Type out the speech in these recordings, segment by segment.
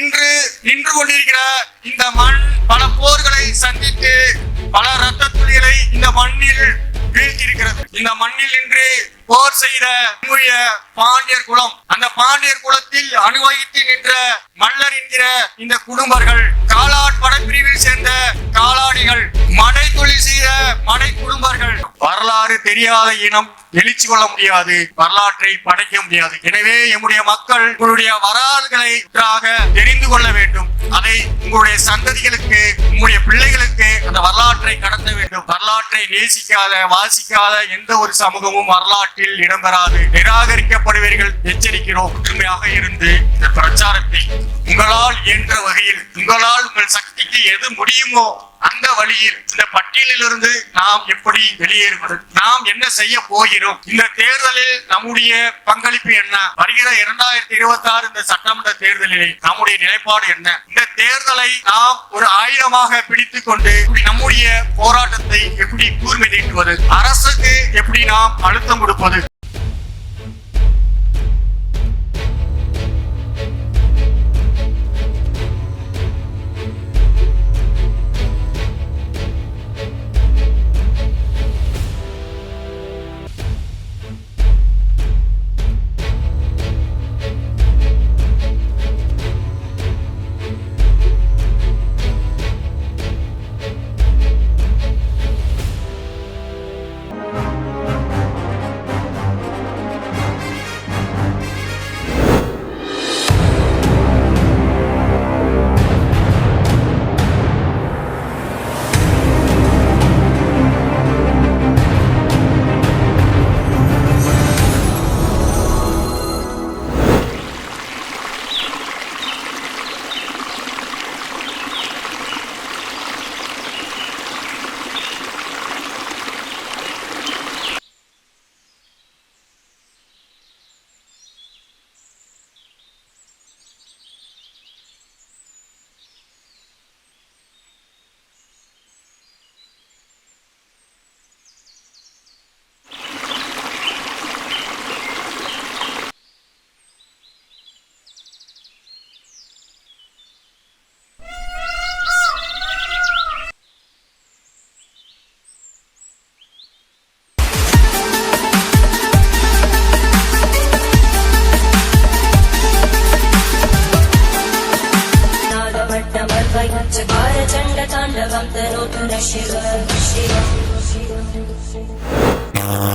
இன்று நின்று கொண்டிருக்கிற இந்த மண் பல போர்களை சந்தித்து பல ரத்த துளிகளை இந்த மண்ணில் வீழ்த்தியிருக்கிறது. இந்த மண்ணில் நின்று போர் செய்த பாண்டியர் குலம், அந்த பாண்டியர் குலத்தில் அனுபவித்து நின்ற மல்லர் என்கிற இந்த குடும்பர்கள், காலாட் படைப்பிரிவில் சேர்ந்த காலாடிகள், மடை தொழில் செய்த மடை குடும்பர்கள். வரலாறு தெரியாத இனம் எழுச்சி கொள்ள முடியாது, வரலாற்றை படைக்க முடியாது. எனவே எம்முடைய மக்கள் உங்களுடைய வரலாறுகளை தெரிந்து கொள்ள வேண்டும். அதை உங்களுடைய சந்ததிகளுக்கு, உங்களுடைய பிள்ளைகளுக்கு அந்த வரலாற்றை கடத்த வேண்டும். வரலாற்றை நேசிக்காத, வாசிக்காத எந்த ஒரு சமூகமும் வரலாற்றில் இடம்பெறாது. நிராகரிக்கப்படுவீர்கள், எச்சரிக்கிறோம். உண்மையாக இருந்து இந்த பிரச்சாரத்தை உங்களால் என்ற வகையில், உங்களால் உங்கள் சக்திக்கு எது முடியுமோ அந்த வழியில் இந்த பட்டியலிலிருந்து நாம் எப்படி வெளியேறுவது, நாம் என்ன செய்ய போகிறோம், இந்த தேர்தலில் நம்முடைய பங்களிப்பு என்ன, வருகிற 2026 இந்த சட்டமன்ற தேர்தலில் நம்முடைய நிலைப்பாடு என்ன, இந்த தேர்தலை நாம் ஒரு ஆயுதமாக பிடித்துக் கொண்டு நம்முடைய போராட்டத்தை எப்படி கூர்மை நீட்டுவது, அரசுக்கு எப்படி நாம் அழுத்தம் கொடுப்பது.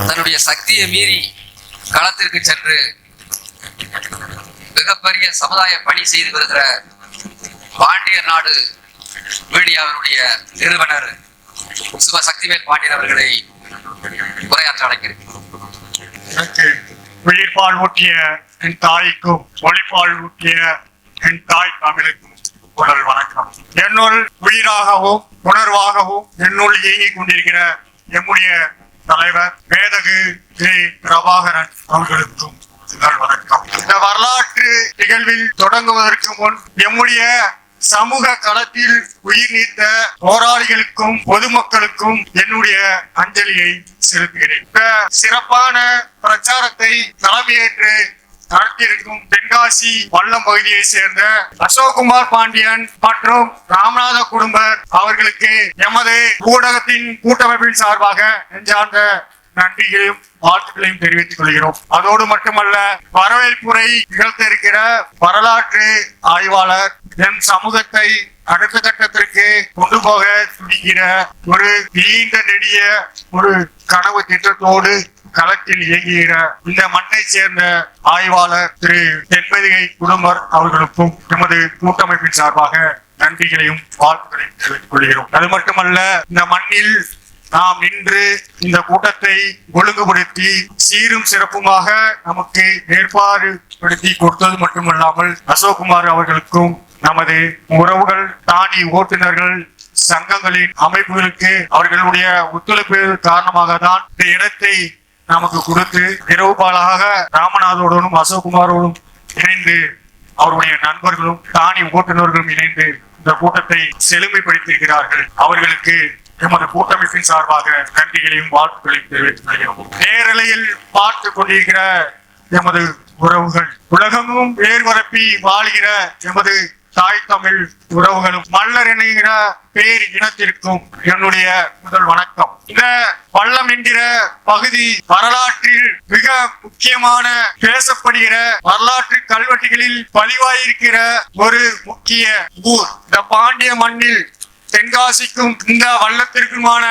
தன்னுடைய சக்தியை மீறி களத்திற்கு சென்று மிகப்பெரிய சமுதாய பணி செய்து வருகிற பாண்டியர் நாடு மீடியாவினுடைய நிறுவனர் சிவசக்திவேல் பாண்டியன் அவர்களை உரையாற்ற அழைக்கிறேன். உயிர்ப்பால் ஊட்டிய என் தாய்க்கும் ஒளிப்பால் ஊட்டிய என் தாய் தமிழுக்கும் உடல் வணக்கம். என்னுள் உயிராகவும் உணர்வாகவும் என்னுள் இயங்கிக் கொண்டிருக்கிற எம்முடைய தலைவர் மேதகு பிரபாகரன் அவர்களுக்கும் வணக்கம். இந்த வரலாற்று நிகழ்வில் தொடங்குவதற்கு முன் எம்முடைய சமூக களத்தில் உயிர் நீத்த போராளிகளுக்கும் பொதுமக்களுக்கும் என்னுடைய அஞ்சலியை செலுத்துகிறேன். இந்த சிறப்பான பிரச்சாரத்தை தலைமையேற்று நடத்தியிருக்கும் தென்காசி வல்லம் பகுதியை சேர்ந்த அசோக்குமார் பாண்டியன் மற்றும் ராமநாத குடும்பர் அவர்களுக்கு எமது ஊடகத்தின் கூட்டமைப்பின் சார்பாக நெஞ்சார்ந்த நன்றிகளையும் வாழ்த்துக்களையும் தெரிவித்துக் கொள்கிறோம். அதோடு மட்டுமல்ல, வரவேற்புரை நிகழ்த்த இருக்கிற வரலாற்று ஆய்வாளர் என் சமூகத்தை அடுத்த கட்டத்திற்கு கொண்டு போக துடிக்கிற ஒரு நீண்ட நெடிய ஒரு கனவு திட்டத்தோடு களத்தில் இயங்குகிற இந்த மண்ணை சேர்ந்த ஆய்வாளர் திரு தென்பதிகை குடும்பர் அவர்களுக்கும் எமது கூட்டமைப்பின் சார்பாக நன்றிகளையும் வாழ்த்துக்களையும் தெரிவித்துக் கொள்கிறோம். அது மட்டுமல்ல, இந்த மண்ணில் நாம் நின்று இந்த கூட்டத்தை ஒழுங்குபடுத்தி சீரும் சிறப்புமாக நமக்கு ஏற்பாடுபடுத்தி கொடுத்தது மட்டுமல்லாமல் அசோக்குமார் அவர்களுக்கும் நமது உறவுகள், தானி ஓட்டுநர்கள், சங்கங்களின் அமைப்புகளுக்கு அவர்களுடைய ஒத்துழைப்பு காரணமாக தான் இந்த இடத்தை நமக்கு கொடுத்து இரவு பாலாக ராமநாதோடும் அசோக்குமாரோடும் இணைந்து அவருடைய நண்பர்களும் தானி ஓட்டுநர்களும் இணைந்து இந்த கூட்டத்தை செழுமைப்படுத்தியிருக்கிறார்கள். அவர்களுக்கு எமது கூட்டமைப்பின் சார்பாக நன்றிகளையும் வாழ்த்துக்களையும் தெரிவித்துக் கொள்கிறோம். நேரலையில் பார்த்து கொண்டிருக்கிற எமது உறவுகள், உலகமும் வேர்வரப்பி வாழ்கிற எமது தாய் தமிழ் உறவுகளும் மல்லர் என்கிற பேர் இனத்திற்கும் என்னுடைய முதல் வணக்கம். இந்த வல்லம் என்கிற பகுதி வரலாற்றில் மிக முக்கியமான பேசப்படுகிற வரலாற்று கல்வெட்டுகளில் பதிவாயிருக்கிற ஒரு முக்கிய ஊர். இந்த பாண்டிய மண்ணில் தென்காசிக்கும் இந்த வல்லத்திற்குமான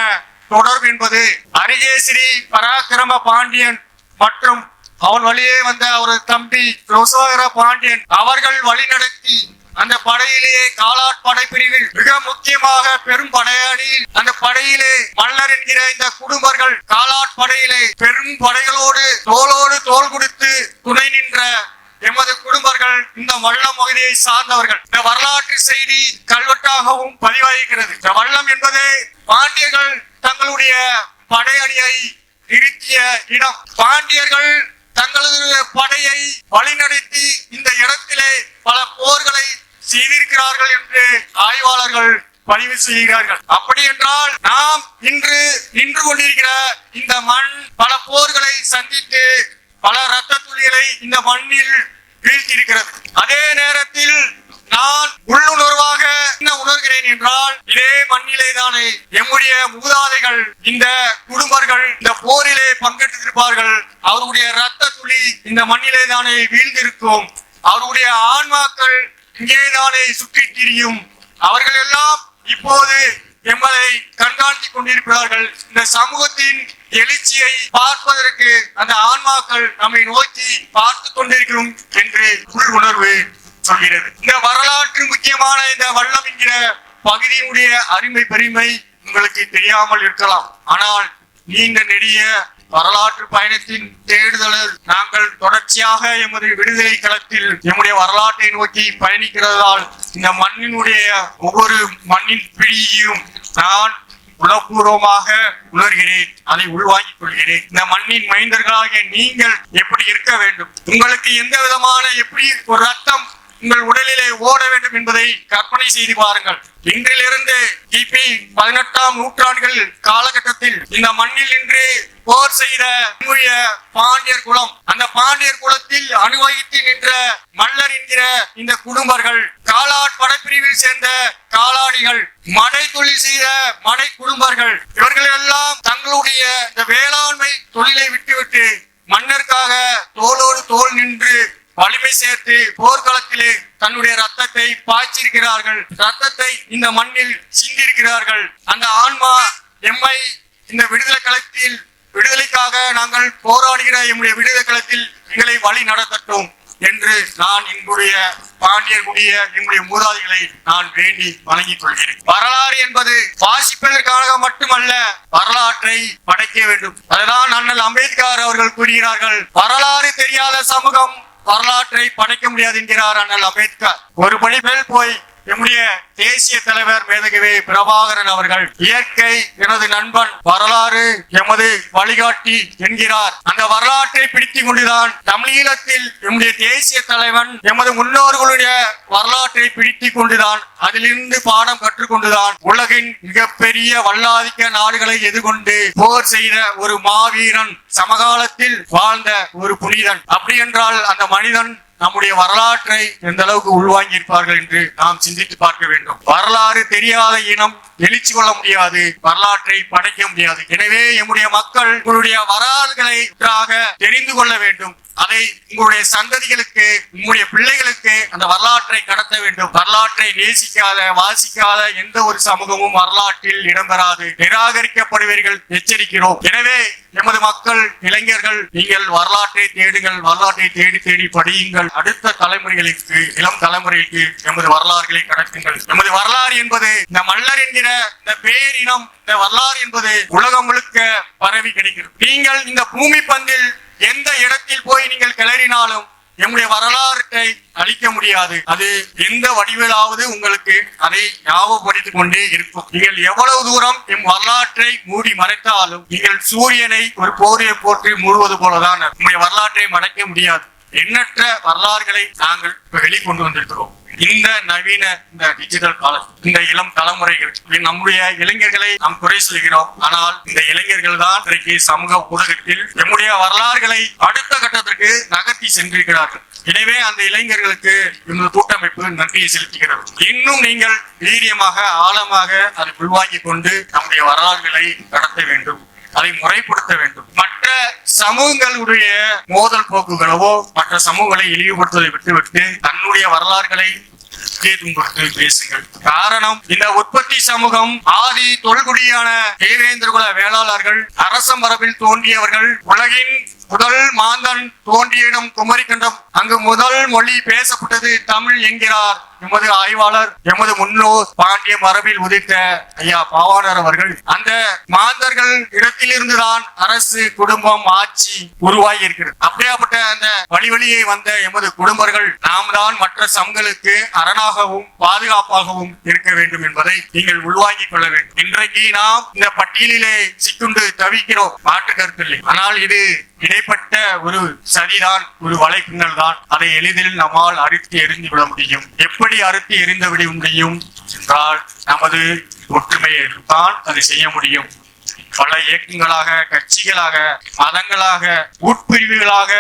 தொடர்பு என்பது அரிகேசரி பராக்கிரம பாண்டியன் மற்றும் அவன் வழியே வந்த அவரது தம்பி ரோசோகர பாண்டியன் அவர்கள் வழிநடத்தி அந்த படையிலேயே காலாட் படைப்பிரிவில் மிக முக்கியமாக பெரும் படையணியில் அந்த படையிலே மல்லர் என்கிற இந்த குடும்பர்கள் காலாட் படையிலே பெரும் படைகளோடு தோளோடு தோள் கொடுத்து துணை நின்ற எமது குடும்பர்கள் இந்த வல்லம் பகுதியை சார்ந்தவர்கள். இந்த வரலாற்று செய்தி கல்வெட்டாகவும் பதிவாகிறது. இந்த வல்லம் என்பது பாண்டியர்கள் தங்களுடைய படையணியை நிறுத்திய இடம். பாண்டியர்கள் தங்களது படையை வழிநடத்தி இந்த இடத்திலே பல போர்களை செய்திருக்கிறார்கள் என்று ஆய்வாளர்கள் பதிவு செய்கிறார்கள். அப்படி என்றால் நாம் இன்று நின்று கொண்டிருக்கிற இந்த மண் பல போர்களை சந்தித்து பல ரத்த துளிகளை இந்த மண்ணில் வீழ்த்தியிருக்கிறது. அதே நேரத்தில் நான் உள்ளுணர்வாக என்ன உணர்கிறேன் என்றால் இதே மண்ணிலே தானே எம்முடைய மூதாதைகள் இந்த குடும்பர்கள் இந்த போரிலே பங்கெடுத்திருப்பார்கள். அவருடைய ரத்த துளி இந்த மண்ணிலே தானே வீழ்ந்திருக்கும். அவருடைய ஆன்மாக்கள் இங்கேதானே சுற்றி திரியும். அவர்கள் எல்லாம் இப்போது எங்களை கண்காணித்துக் கொண்டிருக்கிறார்கள். இந்த சமூகத்தின் எழுச்சியை பார்ப்பதற்கு அந்த ஆன்மாக்கள் நம்மை நோக்கி பார்த்து கொண்டிருக்கிறோம் என்று உள் உணர்வு சொல்கிறது. இந்த வரலாற்று முக்கியமான இந்த வல்லம் என்கிற பகுதியினுடைய அருமை பெருமை உங்களுக்கு தெரியாமல் இருக்கலாம். ஆனால் நீண்ட நெடிய வரலாற்று பயணத்தின் தேடுதலில் நாங்கள் தொடர்ச்சியாக எமது விடுதலை களத்தில் எம்முடைய வரலாற்றை நோக்கி பயணிக்கிறதால் இந்த மண்ணினுடைய ஒவ்வொரு மண்ணின் பிடியையும் நான் உளப்பூர்வமாக உணர்கிறேன், அதை உள்வாங்கிக் கொள்கிறேன். இந்த மண்ணின் மைந்தர்களாகிய நீங்கள் எப்படி இருக்க வேண்டும், உங்களுக்கு எந்த விதமான எப்படி ஒரு ரத்தம் உங்கள் உடலிலே ஓட வேண்டும் என்பதை கற்பனை செய்து பாருங்கள். இன்றிலிருந்து கிபி 18ஆம் நூற்றாண்டுகள் காலகட்டத்தில் இந்த மண்ணில் நின்று போர் செய்த பாண்டியர் குலம், அந்த பாண்டியர் குலத்தில் அனுபவித்து நின்ற மல்லர் என்கிற இந்த குடும்பர்கள், காலாட் படைப்பிரிவில் சேர்ந்த காலாடிகள், மடை தொழில் செய்த மடை குடும்பர்கள், இவர்கள் எல்லாம் தங்களுடைய இந்த வேளாண்மை தொழிலை விட்டுவிட்டு மன்னருக்காக தோளோடு தோள் நின்று வலிமை சேர்த்து போர்க்களத்திலே தன்னுடைய ரத்தத்தை பாய்ச்சிருக்கிறார்கள். ரத்தத்தை இந்த மண்ணில் சிந்திருக்கிறார்கள். அந்த ஆன்மா எம்மை இந்த விடுதலை களத்தில் விடுதலைக்காக நாங்கள் போராடுகிற எம்முடைய விடுதலை களத்தில் எங்களை வழி நடத்தட்டும் என்று நான் எங்களுடைய பாண்டியர்களுடைய எங்களுடைய மூதாதிகளை நான் வேண்டி வணங்கிக் கொள்கிறேன். வரலாறு என்பது வாசிப்பதற்காக மட்டுமல்ல, வரலாற்றை படைக்க வேண்டும். அதுதான் அண்ணல் அம்பேத்கர் அவர்கள் கூறுகிறார்கள், வரலாறு தெரியாத சமூகம் வரலாற்றை படைக்க முடியாது என்கிறார் அண்ணல் அம்பேத்கர். ஒரு படி மேல் போய் நம்முடைய தேசிய தலைவர் மேதகவே பிரபாகரன் அவர்கள் இயற்கை எனது நண்பன், வரலாறு எமது வழிகாட்டி என்கிறார். அந்த வரலாற்றை பிடித்துக் கொண்டுதான் தமிழீழத்தில் நம்முடைய தேசிய தலைவன் எமது முன்னோர்களுடைய வரலாற்றை பிடித்துக் கொண்டுதான் அதிலிருந்து பாடம் கற்றுக்கொண்டுதான் உலகின் மிகப்பெரிய வல்லாதிக்க நாடுகளை எதிர்கொண்டு போர் செய்த ஒரு மாவீரன், சமகாலத்தில் வாழ்ந்த ஒரு புனிதன். அப்படி என்றால் அந்த மனிதன் நம்முடைய வரலாற்றை எந்த அளவுக்கு உள்வாங்கி இருப்பார்கள் என்று நாம் சிந்தித்து பார்க்க வேண்டும். வரலாறு தெரியாத இனம் எழுச்சி கொள்ள முடியாது, வரலாற்றை படைக்க முடியாது. எனவே எம்முடைய மக்கள் உங்களுடைய வரலாறுகளை தெரிந்து கொள்ள வேண்டும். அதை உங்களுடைய சந்ததிகளுக்கு, உங்களுடைய பிள்ளைகளுக்கு அந்த வரலாற்றை கடத்த வேண்டும். வரலாற்றை நேசிக்காத, வாசிக்காத எந்த ஒரு சமூகமும் வரலாற்றில் இடம்பெறாது, நிராகரிக்கப்படுவீர்கள், எச்சரிக்கிறோம். எனவே எமது மக்கள், இளைஞர்கள், நீங்கள் வரலாற்றை தேடுங்கள், வரலாற்றை தேடி தேடி படியுங்கள். அடுத்த தலைமுறைகளுக்கு, இளம் தலைமுறைக்கு எமது வரலாறுகளை கடத்துங்கள். எமது வரலாறு என்பது இந்த மல்லர் என்கிற இந்த பேரினம், இந்த வரலாறு என்பது உலகம் முழுக்க பரவி கிடைக்கிறது. நீங்கள் இந்த பூமி பந்தில் எந்த இடத்தில் போய் நீங்கள் கிளறினாலும் எம்முடைய வரலாற்றை அழிக்க முடியாது. அது எந்த வடிவிலாவது உங்களுக்கு அதை ஞாபகப்படுத்திக் கொண்டே இருக்கும். நீங்கள் எவ்வளவு தூரம் எம் வரலாற்றை மூடி மறைத்தாலும் நீங்கள் சூரியனை ஒரு போரையை போட்டு மூடுவது போலதான் உங்களுடைய வரலாற்றை மறைக்க முடியாது. எண்ணற்ற வரலாறுகளை நாங்கள் வெளிக்கொண்டு வந்திருக்கிறோம். இந்த நவீன இந்த டிஜிட்டல் காலம், இந்த இளம் தலைமுறைகள், நம்முடைய இளைஞர்களை நாம் குறை சொல்கிறோம். ஆனால் இந்த இளைஞர்கள் தான் இன்றைக்கு சமூக ஊடகத்தில் நம்முடைய வரலாறுகளை அடுத்த கட்டத்திற்கு நகர்த்தி சென்றிருக்கிறார்கள். எனவே அந்த இளைஞர்களுக்கு இந்த கூட்டமைப்பு நன்றியை செலுத்துகிறது. இன்னும் நீங்கள் வீரியமாக ஆழமாக அதை உள்வாங்கிக் கொண்டு நம்முடைய வரலாறுகளை நடத்த வேண்டும், அதை முறைப்படுத்த வேண்டும். மற்ற சமூகங்களுடைய மோதல் போக்குகளவோ மற்ற சமூகங்களை இழிவுபடுத்துவதை விட்டுவிட்டு தன்னுடைய வரலாறுகளை கொடுத்து பேசுங்கள். காரணம், இந்த உற்பத்தி சமூகம் ஆதி தொல்குடியான தேவேந்திரகுல வேளாளர்கள், அரச மரபில் தோன்றியவர்கள், உலகின் முதல் மாந்தன் தோன்றிய இடம் குமரிக்கண்டம், அங்கு முதல் மொழி பேசப்பட்டது தமிழ் என்கிறார் எமது ஆய்வாளர், எமது முன்னோர் பாண்டிய மரபில் உதித்த ஐயா பாவாணர் அவர்கள். அந்த மாந்தர்கள் இடத்திலிருந்துதான் அரசு, குடும்பம், ஆட்சி உருவாகி இருக்கிறது. அப்படியாப்பட்ட அந்த வழியே வந்த எமது குடும்பர்கள் நாம் தான் மற்ற சமூகங்களுக்கு அரணாகவும் பாதுகாப்பாகவும் இருக்க வேண்டும் என்பதை நீங்கள் உள்வாங்கிக் கொள்ள வேண்டும். இன்றைக்கு நாம் இந்த பட்டியலிலே சிக்குண்டு தவிக்கிறோம், மாற்று கருத்தில்லை. ஆனால் இது இடைப்பட்ட ஒரு சதிதான், ஒரு வலைப்பின்னல் தான். அதை எளிதில் நம்மால் அறுத்து எறிந்து விட முடியும். எப்படி அறுத்து எறிந்து விட முடியும் என்றால், நமது ஒற்றுமையை தான் அதை செய்ய முடியும். பல இயக்கங்களாக, கட்சிகளாக, மதங்களாக, உட்பிரிவுகளாக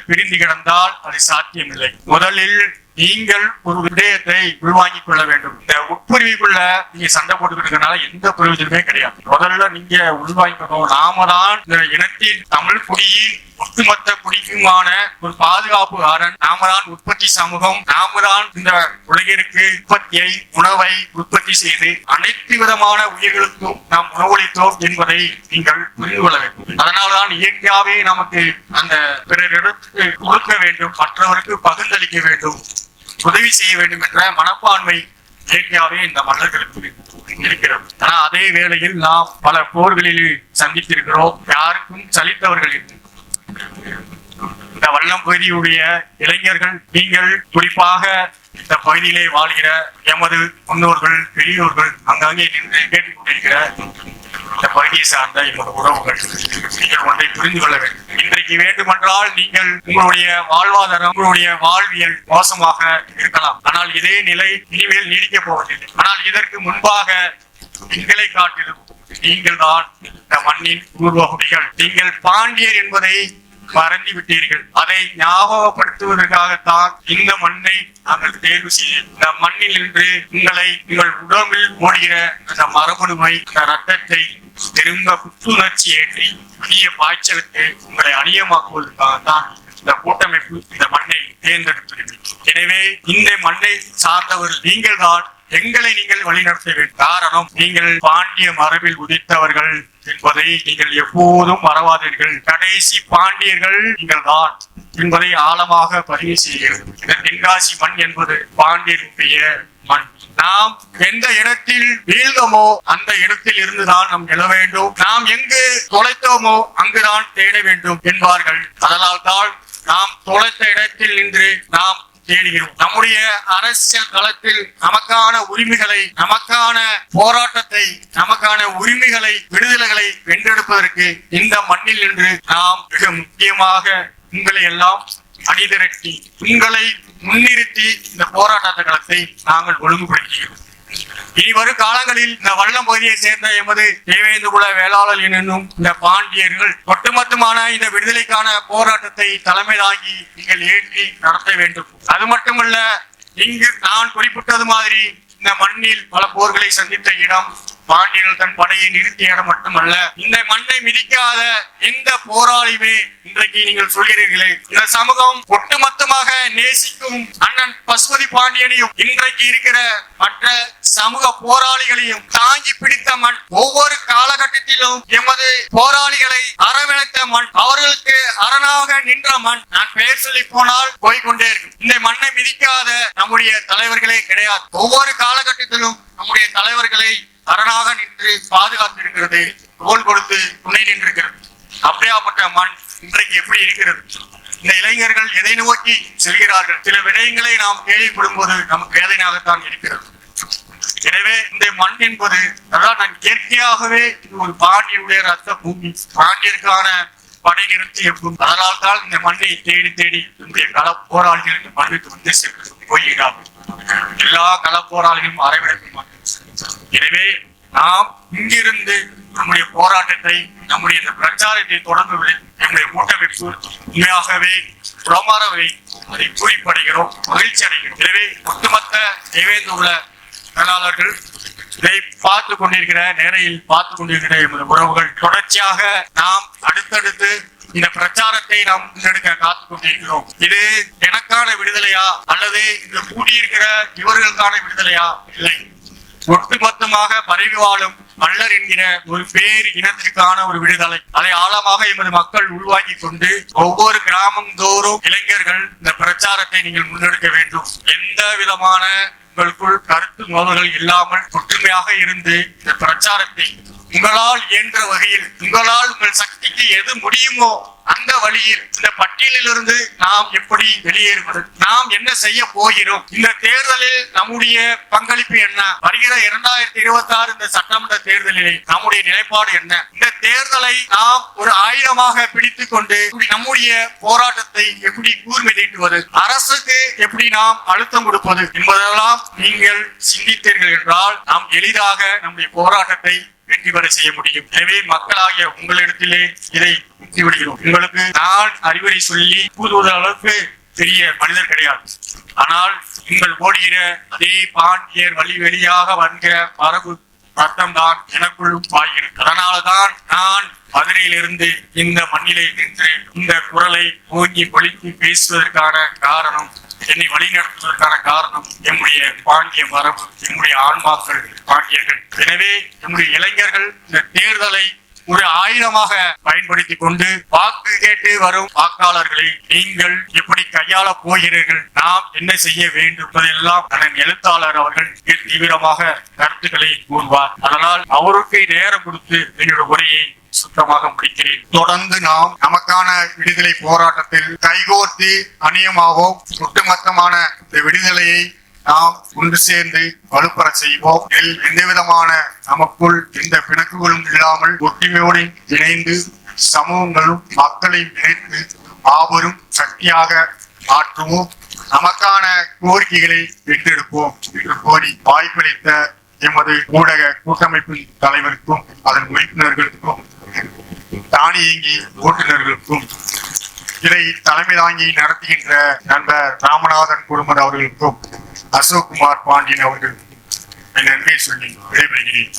பிரிந்து கிடந்தால் அது சாத்தியமில்லை. முதலில் நீங்கள் ஒரு விடயத்தை உள்வாங்கிக் கொள்ள வேண்டும். இந்த உட்பிரிவுக்குள்ள நீங்க சண்டை போட்டுக்கிறதுனால எந்த பிரயோஜனமே கிடையாது. முதல்ல நீங்க உள்வாங்கிக்கணும், நாம தான் இந்த இனத்தின் தமிழ் குடியின் ஒட்டுமொத்த குடிக்குமான ஒரு பாதுகாப்பு அரண், நாம தான் உற்பத்தி சமூகம், நாம தான் இந்த உலகிற்கு உற்பத்தியை, உணவை உற்பத்தி செய்து அனைத்து விதமான உயிர்களுக்கும் நாம் உணவளித்தோம் என்பதை நீங்கள் புரிந்து கொள்ள வேண்டும். அதனால்தான் இயற்கையாவே நமக்கு அந்த பிறரிடத்துக்கு கொடுக்க வேண்டும், மற்றவருக்கு பகிர்ந்தளிக்க வேண்டும், உதவி செய்ய வேண்டும் என்ற மனப்பான்மை இயற்கையாவே இந்த மன்னர்களுக்கு இருக்கிறது. ஆனா அதே வேளையில் நாம் பல போர்களில் சந்தித்திருக்கிறோம், யாருக்கும் சலித்தவர்கள் இல்லை. இந்த வல்லம் பகுதியுடைய இளைஞர்கள், நீங்கள் குறிப்பாக இந்த பகுதியிலே வாழ்கிற எமது முன்னோர்கள், பெரியோர்கள், அங்கங்கே நின்று கேட்டுக்கொண்டிருக்கிற இந்த பகுதியை சார்ந்த எமது உறவுகள், நீங்கள் ஒன்றை புரிந்து கொள்ள வேண்டும். இன்றைக்கு வேண்டுமென்றால் நீங்கள் உங்களுடைய வாழ்வாதாரம், உங்களுடைய வாழ்வியல் மோசமாக இருக்கலாம். ஆனால் இதே நிலை இனிமேல் நீடிக்கப் போவதில்லை. ஆனால் இதற்கு முன்பாக எங்களை காட்டிலும் நீங்கள் தான் இந்த மண்ணின் பூர்வகுடிகள். நீங்கள் பாண்டியர் என்பதை மறந்து விட்டீர்கள். அதை ஞாபகப்படுத்துவதற்காகத்தான் இந்த மண்ணை நாங்கள் தேர்வு செய்ய, இந்த மண்ணில் இன்று உங்கள் உடம்பில் ஓடுகிற அந்த மரபணுவை, இந்த ரத்தத்தை திரும்ப புத்துணர்ச்சி ஏற்றி புதிய பாய்ச்சலுக்கு உங்களை அணியமாக்குவதற்காகத்தான் இந்த கூட்டமைப்பு இந்த மண்ணை தேர்ந்தெடுத்தது. எனவே இந்த மண்ணை சார்ந்தவர் நீங்கள் தான், எங்களை நீங்கள் வழிநடத்த வேண்டும். காரணம், நீங்கள் பாண்டிய மரபில் உதித்தவர்கள் என்பதை நீங்கள் எப்போதும் மறவாதீர்கள். கடைசி பாண்டியர்கள் நீங்கள் தான் என்பதை ஆழமாக பதிவு செய்கிறது. இந்த தென்காசி மண் என்பது பாண்டியருடைய மண். நாம் எந்த இடத்தில் வீழ்ந்தோமோ அந்த இடத்தில் இருந்துதான் நாம் எழ வேண்டும். நாம் எங்கு தொலைத்தோமோ அங்குதான் தேட வேண்டும் என்பார்கள். அதனால் தான் நாம் தொலைத்த இடத்தில் நின்று நாம் தேடுகிறோம். நம்முடைய அரசியல் களத்தில் நமக்கான உரிமைகளை, நமக்கான போராட்டத்தை, நமக்கான உரிமைகளை, விடுதலைகளை வென்றெடுப்பதற்கு இந்த மண்ணில் நின்று நாம் மிக முக்கியமாக உங்களை எல்லாம் அணிதிரட்டி, உங்களை முன்னிறுத்தி இந்த போராட்ட களத்தை நாங்கள் ஒழுங்குபடுத்துகிறோம். இனி வரும் காலங்களில் இந்த வல்லம் பகுதியை சேர்ந்த எமது தேவேந்திரகுல வேளாளர் என்னும் இந்த பாண்டியர்கள் ஒட்டுமொத்தமான இந்த விடுதலைக்கான போராட்டத்தை தலைமை தாங்கி நீங்கள் ஏற்றி நடத்த வேண்டும். அது மட்டுமல்ல, இங்கு நான் குறிப்பிட்டது மாதிரி இந்த மண்ணில் பல போர்களை சந்தித்த இடம், பாண்டியர்கள் தன் படையை நிறுத்திய இடம் மட்டுமல்ல, இந்த மண்ணை மிதிக்காத எந்த போராளியுமே இன்றைக்கு நீங்கள் சொல்கிறீர்களே, இந்த சமூகம் ஒட்டுமொத்தமாக நேசிக்கும் அண்ணன் பசுபதி பாண்டியனையும் இன்றைக்கு இருக்கிற மற்ற சமூக போராளிகளையும் தாங்கி பிடித்த மண், ஒவ்வொரு காலகட்டத்திலும் எமது போராளிகளை அரவணைத்த மண், அவர்களுக்கு அரணாக நின்ற மண். நான் பெயர் சொல்லி போனால் போய்கொண்டே இருக்கும். இந்த மண்ணை மிதிக்காத நம்முடைய தலைவர்களே கிடையாது. ஒவ்வொரு காலகட்டத்திலும் நம்முடைய தலைவர்களை அரணாக நின்று பாதுகாத்திருக்கிறது, தோள் கொடுத்து துணை நின்றிருக்கிறது. அப்படியாப்பட்ட மண் இன்றைக்கு எப்படி இருக்கிறது? இந்த இளைஞர்கள் எதை நோக்கி செல்கிறார்கள்? சில விடயங்களை நாம் கேள்விப்படும் போது நமக்கு வேதனையாகத்தான் இருக்கிறது. எனவே இந்த மண் என்பது அதான் இயற்கையாகவே இது ஒரு பாண்டியருடைய ரத்த பூமி. பாண்டியருக்கான படை நிறுத்தி இருக்கும். அதனால் தான் இந்த மண்ணை தேடி தேடி இந்திய கள போராளிகள் இந்த மண்ணுக்கு வந்து சென்று போகிறார்கள். எல்லா கள போராளிகளும் அறைவிடக்கும். எனவே நாம் இங்கிருந்து நம்முடைய போராட்டத்தை, நம்முடைய இந்த பிரச்சாரத்தை தொடங்குவதில் நம்முடைய கூட்டமைப்பு உண்மையாகவே புலமாறவை அதை குறிப்படைகிறோம், மகிழ்ச்சி அடைகிறோம். எனவே ஒட்டுமொத்த தேவேந்துள்ள மேலாளர்கள் இதை பார்த்து கொண்டிருக்கிற நேரையில் பார்த்து கொண்டிருக்கிற எமது உறவுகள் தொடர்ச்சியாக நாம் அடுத்தடுத்து இந்த பிரச்சாரத்தை நாம் முன்னெடுக்க காத்துக் கொண்டிருக்கிறோம். இது எனக்கான விடுதலையா அல்லது இந்த கூடியிருக்கிற இவர்களுக்கான விடுதலையா? இல்லை, ஒட்டுமொத்தமாக பரவி வாழும் மல்லர் என்கிற ஒரு பேர் இனத்திற்கான ஒரு விடுதலை. அதை ஆழமாக எமது மக்கள் உருவாக்கி கொண்டு ஒவ்வொரு கிராமம் தோறும் இளைஞர்கள் இந்த பிரச்சாரத்தை நீங்கள் முன்னெடுக்க வேண்டும். எந்த விதமான உங்களுக்குள் கருத்து மோதல்கள் இல்லாமல் ஒற்றுமையாக இருந்து இந்த பிரச்சாரத்தை உங்களால் இயன்ற வகையில், உங்களால் உங்கள் சக்திக்கு எது முடியுமோ அந்த வழியில் இந்த பட்டியலிலிருந்து நாம் எப்படி வெளியேறுவது, நாம் என்ன செய்ய போகிறோம், இந்த தேர்தலில் நம்முடைய பங்களிப்பு என்ன, வருகிற 2026 இந்த சட்டமன்ற தேர்தலில் நம்முடைய நிலைப்பாடு என்ன, இந்த தேர்தலை நாம் ஒரு ஆயுதமாக பிடித்துக் கொண்டு நம்முடைய போராட்டத்தை எப்படி கூர்மைதீட்டுவது, அரசுக்கு எப்படி நாம் அழுத்தம் கொடுப்பது என்பதெல்லாம் நீங்கள் சிந்தித்தீர்கள் என்றால் நாம் எளிதாக நம்முடைய போராட்டத்தை வெற்றி பெற செய்ய முடியும். எனவே மக்களாகிய உங்களிடத்திலே இதை விடுகிறோம். உங்களுக்கு நான் அறிவுரை சொல்லி கூறுவத அளவுக்கு பெரிய மனிதர் கிடையாது. ஆனால் நீங்கள் ஓடுகிற அதே பாண்டியர் வழி வெளியாக வருகிற மரபு ரத்தம் தான் எனக்குள்ளும் பாய்கிறது. அதனால்தான் நான் மதுரையிலிருந்து இந்த மண்ணிலே நின்று இந்த குரலை ஓங்கி பொழித்து பேசுவதற்கான காரணம், என்னை வழிநடத்துவதற்கான காரணம் நம்முடைய பாண்டிய மரபு, நம்முடைய ஆன்மாக்கள் பாண்டியர்கள். எனவே நம்முடைய இளைஞர்கள் இந்த தேர்தலை ஒரு ஆயுதமாக பயன்படுத்தி கொண்டு வாக்கு கேட்டு வரும் வாக்காளர்களை நீங்கள் எப்படி கையாள போகிறீர்கள், நாம் என்ன செய்ய வேண்டும் என்பதெல்லாம் அதன் எழுத்தாளர் அவர்கள் தீவிரமாக கருத்துக்களை கூறுவார். அதனால் அவருக்கு நேரம் கொடுத்து என்னுடைய உரையை சுத்தமாக முடிக்கிறேன். தொடர்ந்து நாம் நமக்கான விடுதலை போராட்டத்தில் கைகோர்த்து அணியமாவோம். ஒட்டுமொத்தமான இந்த விடுதலையை நாம் ஒன்று சேர்ந்து வலுப்பெற செய்வோம். எந்த விதமான நமக்குள் எந்த பிணக்குகளும் இல்லாமல் ஒற்றுமையோடு இணைந்து சமூகங்களும் மக்களையும் இணைத்து மாபெரும் சக்தியாக மாற்றுவோம். நமக்கான கோரிக்கைகளை வென்றெடுப்போம் என்று கோரி வாய்ப்பளித்த எமது ஊடக கூட்டமைப்பின் தலைவருக்கும் அதன் உறுப்பினர்களுக்கும் தானியங்கி ஓட்டுநர்களுக்கும் இதை தலைமை தாங்கி நடத்துகின்ற நண்பர் ராமநாதன் குடும்பம் அவர்களுக்கும் அசோக் குமார் பாண்டியன் அவர்களுக்கும் என் நன்றியை சொல்லி விடைபெறுகிறேன்.